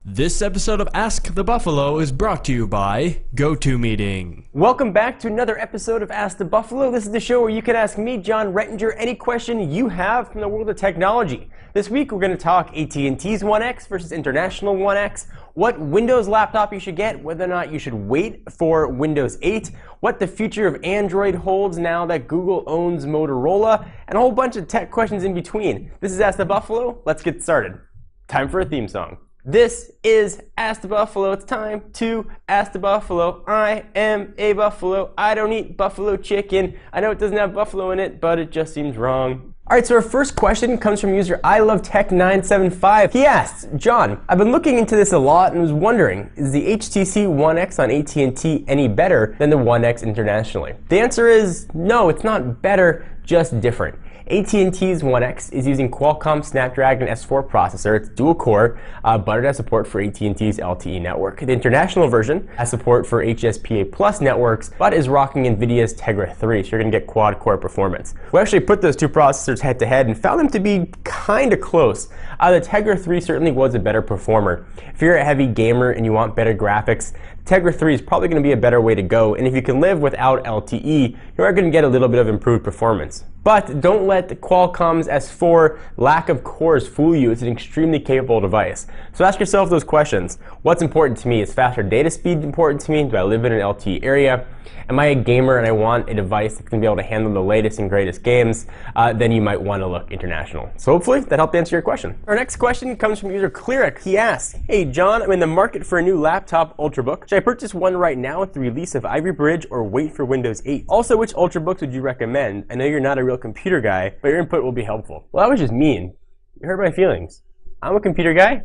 This episode of Ask the Buffalo is brought to you by GoToMeeting. Welcome back to another episode of Ask the Buffalo. This is the show where you can ask me, John Rettinger, any question you have from the world of technology. This week we're going to talk AT&T's One X versus International One X, what Windows laptop you should get, whether or not you should wait for Windows 8, what the future of Android holds now that Google owns Motorola, and a whole bunch of tech questions in between. This is Ask the Buffalo. Let's get started. Time for a theme song. This is Ask the Buffalo. It's time to Ask the Buffalo. I am a buffalo. I don't eat buffalo chicken. I know it doesn't have buffalo in it, but it just seems wrong. Alright, so our first question comes from user ILoveTech975. He asks, John, I've been looking into this a lot and was wondering, is the HTC One X on AT&T any better than the One X internationally? The answer is no, it's not better, just different. AT&T's One X is using Qualcomm Snapdragon S4 processor. It's dual core, but it has support for AT&T's LTE network. The international version has support for HSPA Plus networks, but is rocking NVIDIA's Tegra 3, so you're going to get quad core performance. We actually put those two processors head to head and found them to be kind of close. The Tegra 3 certainly was a better performer. If you're a heavy gamer and you want better graphics, Tegra 3 is probably going to be a better way to go, and if you can live without LTE, you are going to get a little bit of improved performance. But don't let Qualcomm's S4 lack of cores fool you. It's an extremely capable device. So ask yourself those questions. What's important to me? Is faster data speed important to me? Do I live in an LTE area? Am I a gamer and I want a device that's going to be able to handle the latest and greatest games? Then you might want to look international. So hopefully that helped answer your question. Our next question comes from user Cleric. He asks, hey John, I'm in the market for a new laptop Ultrabook. Should I purchase one right now with the release of Ivy Bridge or wait for Windows 8? Also, which Ultrabooks would you recommend? I know you're not a real computer guy, but your input will be helpful. Well, that was just mean. You hurt my feelings. I'm a computer guy.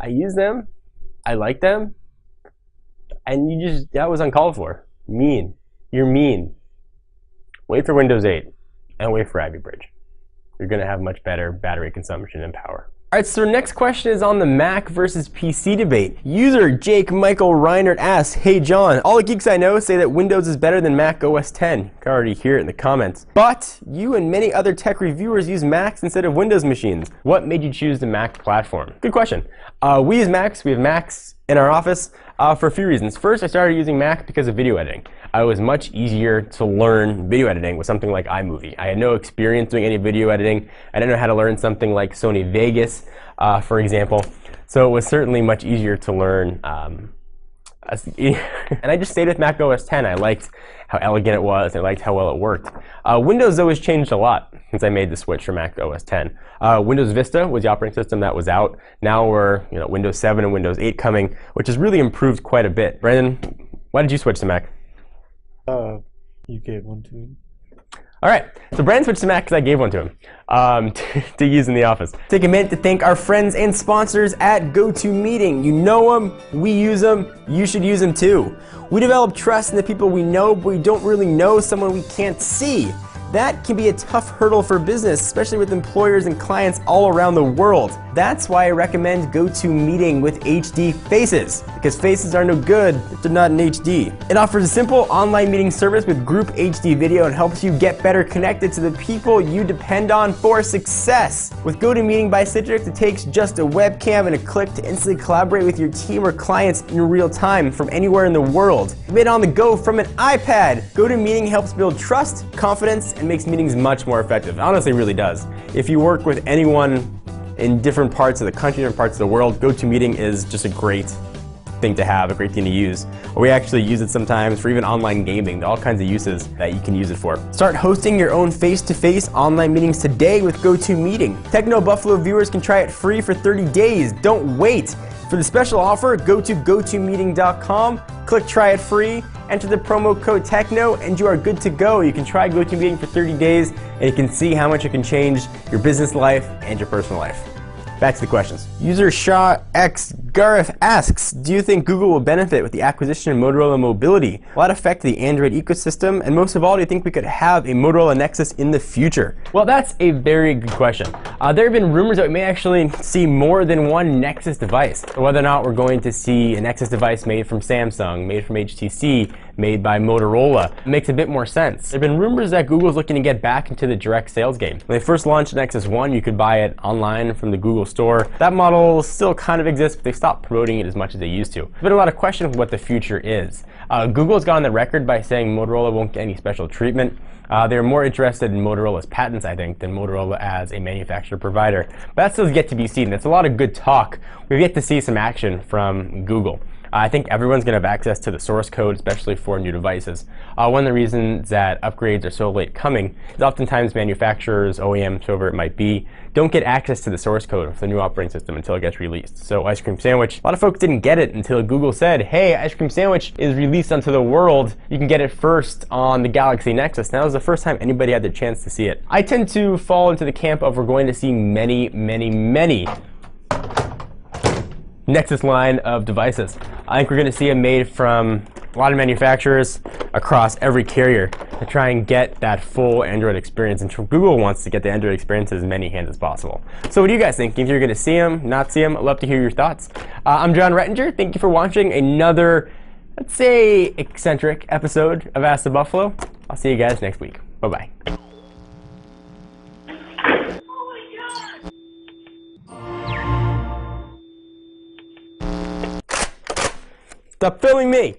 I use them. I like them. And that was uncalled for. Mean. You're mean. Wait for Windows 8 and wait for Ivy Bridge. You're going to have much better battery consumption and power. Alright, so our next question is on the Mac versus PC debate. User Jake Michael Reinert asks, hey John, all the geeks I know say that Windows is better than Mac OS X. You can already hear it in the comments. But you and many other tech reviewers use Macs instead of Windows machines. What made you choose the Mac platform? Good question. We use Macs. We have Macs in our office for a few reasons. First, I started using Mac because of video editing. It was much easier to learn video editing with something like iMovie. I had no experience doing any video editing. I didn't know how to learn something like Sony Vegas, for example. So it was certainly much easier to learn. And I just stayed with Mac OS X. I liked how elegant it was. I liked how well it worked. Windows, though, has changed a lot since I made the switch from Mac OS X. Windows Vista was the operating system that was out. Now we're Windows 7 and Windows 8 coming, which has really improved quite a bit. Brandon, why did you switch to Mac? You gave one to me. All right, so Brandon switched to Mac because I gave one to him to use in the office. Take a minute to thank our friends and sponsors at GoToMeeting. You know them, we use them, you should use them too. We develop trust in the people we know, but we don't really know someone we can't see. That can be a tough hurdle for business, especially with employers and clients all around the world. That's why I recommend GoToMeeting with HD Faces, because faces are no good if they're not in HD. It offers a simple online meeting service with group HD video and helps you get better connected to the people you depend on for success. With GoToMeeting by Citrix, it takes just a webcam and a click to instantly collaborate with your team or clients in real time from anywhere in the world. Made on the go from an iPad. GoToMeeting helps build trust, confidence, and makes meetings much more effective. It honestly really does. If you work with anyone in different parts of the country, different parts of the world, GoToMeeting is just a great thing to have, a great thing to use. We actually use it sometimes for even online gaming, all kinds of uses that you can use it for. Start hosting your own face-to-face online meetings today with GoToMeeting. Techno Buffalo viewers can try it free for 30 days. Don't wait. For the special offer, go to GoToMeeting.com, click try it free, enter the promo code TECHNO, and you are good to go. You can try GoToMeeting for 30 days, and you can see how much it can change your business life and your personal life. Back to the questions. User Shaw X Gareth asks, do you think Google will benefit with the acquisition of Motorola Mobility? Will that affect the Android ecosystem? And most of all, do you think we could have a Motorola Nexus in the future? Well, that's a very good question. There have been rumors that we may actually see more than one Nexus device. Whether or not we're going to see a Nexus device made from Samsung, made from HTC, made by Motorola. It makes a bit more sense. There have been rumors that Google's looking to get back into the direct sales game. When they first launched Nexus 1, you could buy it online from the Google store. That model still kind of exists, but they stopped promoting it as much as they used to. There's been a lot of questions of what the future is. Google's gone on the record by saying Motorola won't get any special treatment. They're more interested in Motorola's patents, I think, than Motorola as a manufacturer provider. But that's still yet to be seen. That's a lot of good talk. We've yet to see some action from Google. I think everyone's going to have access to the source code, especially for new devices. One of the reasons that upgrades are so late coming is oftentimes manufacturers, OEMs, whoever it might be, don't get access to the source code of the new operating system until it gets released. So Ice Cream Sandwich, a lot of folks didn't get it until Google said, hey, Ice Cream Sandwich is released onto the world. You can get it first on the Galaxy Nexus. And that was the first time anybody had the chance to see it. I tend to fall into the camp of we're going to see many Nexus line of devices. I think we're going to see them made from a lot of manufacturers across every carrier to try and get that full Android experience. And Google wants to get the Android experience in as many hands as possible. So what do you guys think? If you're going to see them, not see them, I'd love to hear your thoughts. I'm John Rettinger. Thank you for watching another, let's say, eccentric episode of Ask the Buffalo. I'll see you guys next week. Bye-bye. Stop filming me!